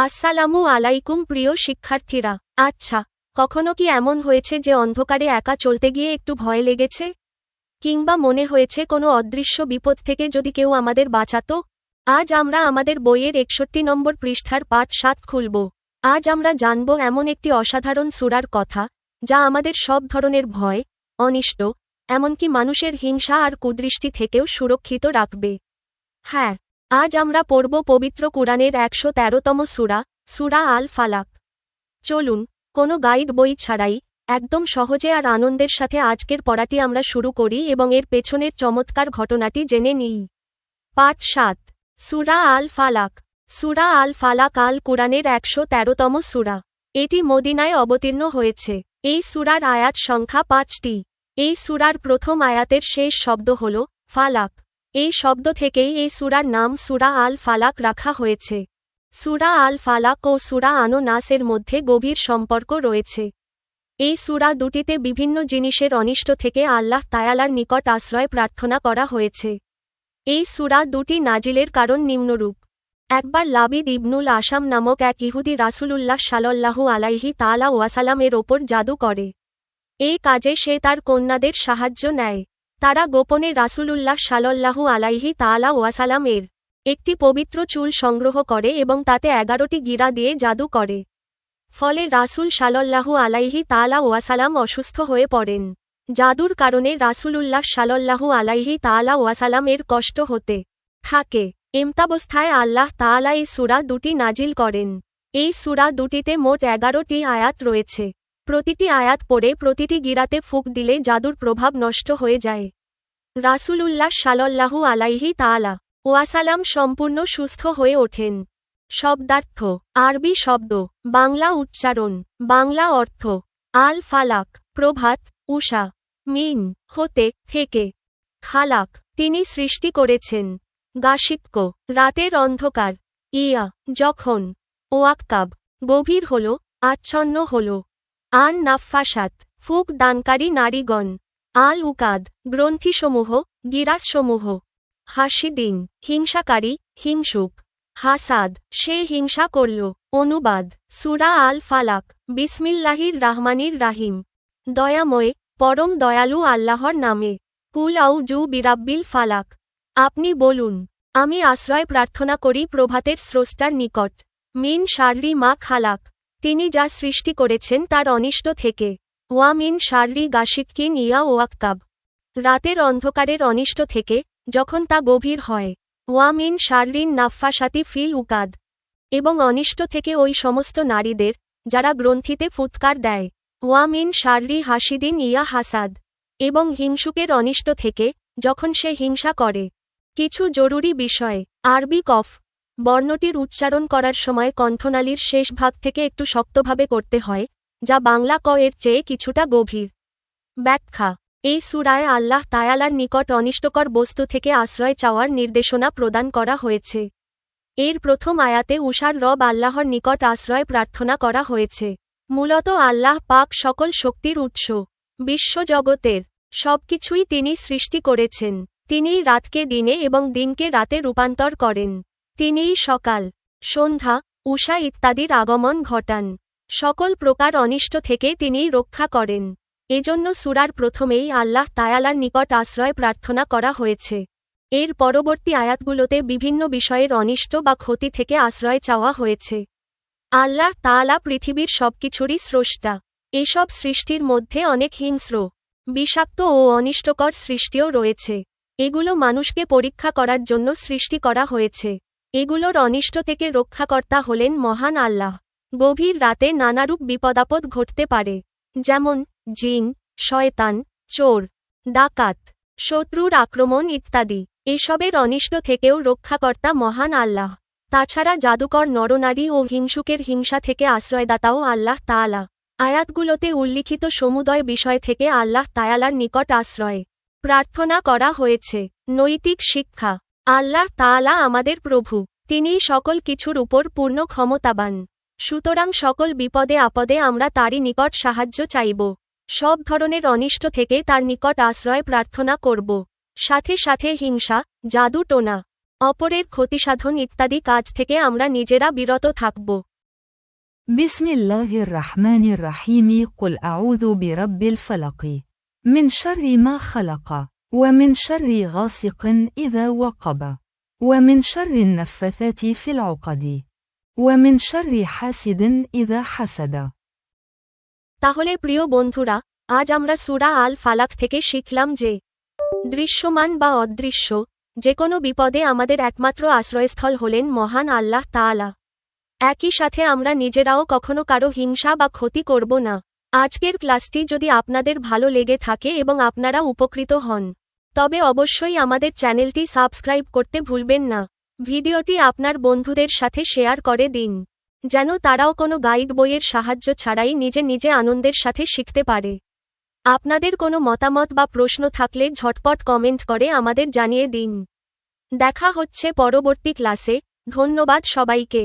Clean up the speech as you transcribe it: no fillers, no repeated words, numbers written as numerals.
আসসালামু আলাইকুম প্রিয় শিক্ষার্থীরা। আচ্ছা, কখনো কি এমন হয়েছে যে অন্ধকারে একা চলতে গিয়ে একটু ভয় লেগেছে? কিংবা মনে হয়েছে কোনো অদৃশ্য বিপদ থেকে যদি কেউ আমাদের বাঁচাতো? আজ আমরা আমাদের বইয়ের ৬১ নম্বর পৃষ্ঠার পাঠ ৭ খুলব। আজ আমরা জানব এমন একটি অসাধারণ সূরার কথা, যা আমাদের সব ধরনের ভয়, অনিষ্ট, এমনকি মানুষের হিংসা আর কুদৃষ্টি থেকেও সুরক্ষিত রাখবে। হ্যাঁ, আজ আমরা পড়ব পবিত্র কুরআনের ১১৩তম সূরা, সূরা আল ফালাক। চলুন, কোনো গাইড বই ছাড়াই একদম সহজে আর আনন্দের সাথে আজকের পড়াটি আমরা শুরু করি এবং এর পেছনের চমৎকার ঘটনাটি জেনে নিই। পাঠ ৭, সূরা আল ফালাক। সূরা আল ফালাক আল কুরআনের ১১৩তম সূরা। এটি মদিনায় অবতীর্ণ হয়েছে। এই সূরার আয়াত সংখ্যা ৫টি। এই সূরার প্রথম আয়াতের শেষ শব্দ হল ফালাক। এই শব্দ থেকেই এই সূরার নাম সূরা আল ফালাক রাখা হয়েছে। সূরা আল ফালাক ও সূরা আন-নাসের মধ্যে গভীর সম্পর্ক রয়েছে। এই সূরা দুটিতে বিভিন্ন জিনিসের অনিষ্ট থেকে আল্লাহ তাআলার নিকট আশ্রয় প্রার্থনা করা হয়েছে। এই সূরা দুটি নাজিলের কারণ নিম্নরূপ। একবার লাবিদ ইবনুল আসাম নামক এক ইহুদি রাসূলুল্লাহ সাল্লাল্লাহু আলাইহি তাআলা ওয়াসাল্লাম এর ওপর জাদু করে। এই কাজে সে তার কন্যাদের সাহায্য নেয়। তারা গোপনে রাসূলুল্লাহ সাল্লাল্লাহু আলাইহি তাআলা ওয়াসাল্লাম এর একটি পবিত্র চুল সংগ্রহ করে এবং তাতে ১১টি গিরা দিয়ে জাদু করে। ফলে রাসূল সাল্লাল্লাহু আলাইহি তাআলা ওয়াসাল্লাম অসুস্থ হয়ে পড়েন। জাদুর কারণে রাসূলুল্লাহ সাল্লাল্লাহু আলাইহি তাআলা ওয়াসাল্লাম এর কষ্ট হতে থাকে। এমতাবস্থায় আল্লাহ তাআলা এই সূরা দুটি নাজিল করেন। এই সূরা দুটিতে মোট ১১টি আয়াত রয়েছে। প্রতিটি আয়াত পড়ে প্রতিটি গিরাতে ফুঁক দিলে জাদুর প্রভাব নষ্ট হয়ে যায়। রাসূলুল্লাহ সাল্লাল্লাহু আলাইহি তাআলা ওয়াসাল্লাম সম্পূর্ণ সুস্থ হয়ে ওঠেন। শব্দার্থ: আরবি শব্দ, বাংলা উচ্চারণ, বাংলা অর্থ। আল ফালাক, প্রভাত, উষা। মিন, হতে, থেকে। খালাক, তিনি সৃষ্টি করেছেন। গাশিক্য, রাতের অন্ধকার। ইয়া, যখন। ওয়াক্কাব, গভীর হল, আচ্ছন্ন হল। আন নাফফাসাত, ফুঁক দানকারী নারীগণ। আল উকাদ, গ্রন্থিসমূহ, গিরাসসমূহ। হাসিদিন, হিংসাকারী, হিংসুক। হাসাদ, সে হিংসা করল। অনুবাদ: সূরা আল ফালাক। বিসমিল্লাহির রাহমানির রাহিম। দয়াময়, পরম দয়ালু আল্লাহর নামে। কুল আউযু বিরাব্বিল ফালাক। আপনি বলুন, আমি আশ্রয় প্রার্থনা করি প্রভাতের স্রষ্টার নিকট। মিন শাররি মা খালাক, তিনি যা সৃষ্টি করেছেন তার অনিষ্ট থেকে। ওয়া মিন শাররি গাশিক্কিন ইয়া ওয়াক্কাব, রাতের অন্ধকারের অনিষ্ট থেকে, যখন তা গভীর হয়। ওয়া মিন শাররিন নাফফাসাতি ফিল উকাদ, এবং অনিষ্ট থেকে ওই সমস্ত নারীদের, যারা গ্রন্থিতে ফুৎকার দেয়। ওয়া মিন শাররি হাসিদিন ইয়া হাসাদ, এবং হিংসুকের অনিষ্ট থেকে, যখন সে হিংসা করে। কিছু জরুরি বিষয়। আরবি কফ বর্ণটির উচ্চারণ করার সময় কণ্ঠনালীর শেষ ভাগ থেকে একটু শক্তভাবে করতে হয়, যা বাংলা ক এর চেয়ে কিছুটা গভীর। ব্যাখ্যা: এই সূরায় আল্লাহ তাআলার নিকট অনিষ্টকর বস্তু থেকে আশ্রয় চাওয়ার নির্দেশনা প্রদান করা হয়েছে। এর প্রথম আয়াতে উষার রব আল্লাহর নিকট আশ্রয় প্রার্থনা করা হয়েছে। মূলত আল্লাহ পাক সকল শক্তির উৎস। বিশ্বজগতের সবকিছুই তিনি সৃষ্টি করেছেন। তিনিই রাতকে দিনে এবং দিনকে রাতে রূপান্তর করেন। তিনিই সকাল, সন্ধ্যা, উষা ইত্যাদির আগমন ঘটান। সকল প্রকার অনিষ্ট থেকে তিনিই রক্ষা করেন। এজন্য সূরার প্রথমেই আল্লাহ তাআলার নিকট আশ্রয় প্রার্থনা করা হয়েছে। এর পরবর্তী আয়াতগুলোতে বিভিন্ন বিষয়ের অনিষ্ট বা ক্ষতি থেকে আশ্রয় চাওয়া হয়েছে। আল্লাহ তাআলা পৃথিবীর সবকিছুরই স্রষ্টা। এসব সৃষ্টির মধ্যে অনেক হিংস্র, বিষাক্ত ও অনিষ্টকর সৃষ্টিও রয়েছে। এগুলো মানুষকে পরীক্ষা করার জন্য সৃষ্টি করা হয়েছে। এগুলোর অনিষ্ট থেকে রক্ষাকর্তা হলেন মহান আল্লাহ। গভীর রাতে নানারূপ বিপদাপদ ঘটতে পারে, যেমন জিন, শয়তান, চোর, ডাকাত, শত্রুর আক্রমণ ইত্যাদি। এসবের অনিষ্ট থেকেও রক্ষাকর্তা মহান আল্লাহ। তাছাড়া জাদুকর নরনারী ও হিংসুকের হিংসা থেকে আশ্রয়দাতাও আল্লাহ তাআলা। আয়াতগুলোতে উল্লিখিত সমুদয় বিষয় থেকে আল্লাহ তাআলার নিকট আশ্রয় প্রার্থনা করা হয়েছে। নৈতিক শিক্ষা: আল্লাহ তাআলা আমাদের প্রভু। তিনিই সকল কিছুর উপর পূর্ণ ক্ষমতাবান। সুতরাং সকল বিপদে আপদে আমরা তারই নিকট সাহায্য চাইব। সব ধরনের অনিষ্ট থেকে তার নিকট আশ্রয় প্রার্থনা করব। সাথে সাথে হিংসা, জাদু টোনা, অপরের ক্ষতিসাধন ইত্যাদি কাজ থেকে আমরা নিজেরা বিরত থাকব। بسم الله الرحمن الرحيم قل أعوذ برب الفلق من شر ما خلق ومن شر غاسق إذا وقب ومن شر النفثات في العقد ومن شر حاسد إذا حسد। তাহলে প্রিয় বন্ধুরা, আজ আমরা সূরা আল ফালাক থেকে শিখলাম যে দৃশ্যমান বা অদৃশ্য যে কোনো বিপদে আমাদের একমাত্র আশ্রয়স্থল হলেন মহান আল্লাহ তাআলা। একই সাথে আমরা নিজেরাও কখনো কারো হিংসা বা ক্ষতি করব না। আজকের ক্লাসটি যদি আপনাদের ভালো লেগে থাকে এবং আপনারা উপকৃত হন, তবে অবশ্যই আমাদের চ্যানেলটি সাবস্ক্রাইব করতে ভুলবেন না। ভিডিওটি আপনার বন্ধুদের সাথে শেয়ার করে দিন, যেন তারাও কোনো গাইড বইয়ের সাহায্য ছাড়াই নিজে নিজে আনন্দের সাথে শিখতে পারে। আপনাদের কোনো মতামত বা প্রশ্ন থাকলে ঝটপট কমেন্ট করে আমাদের জানিয়ে দিন। দেখা হচ্ছে পরবর্তী ক্লাসে। ধন্যবাদ সবাইকে।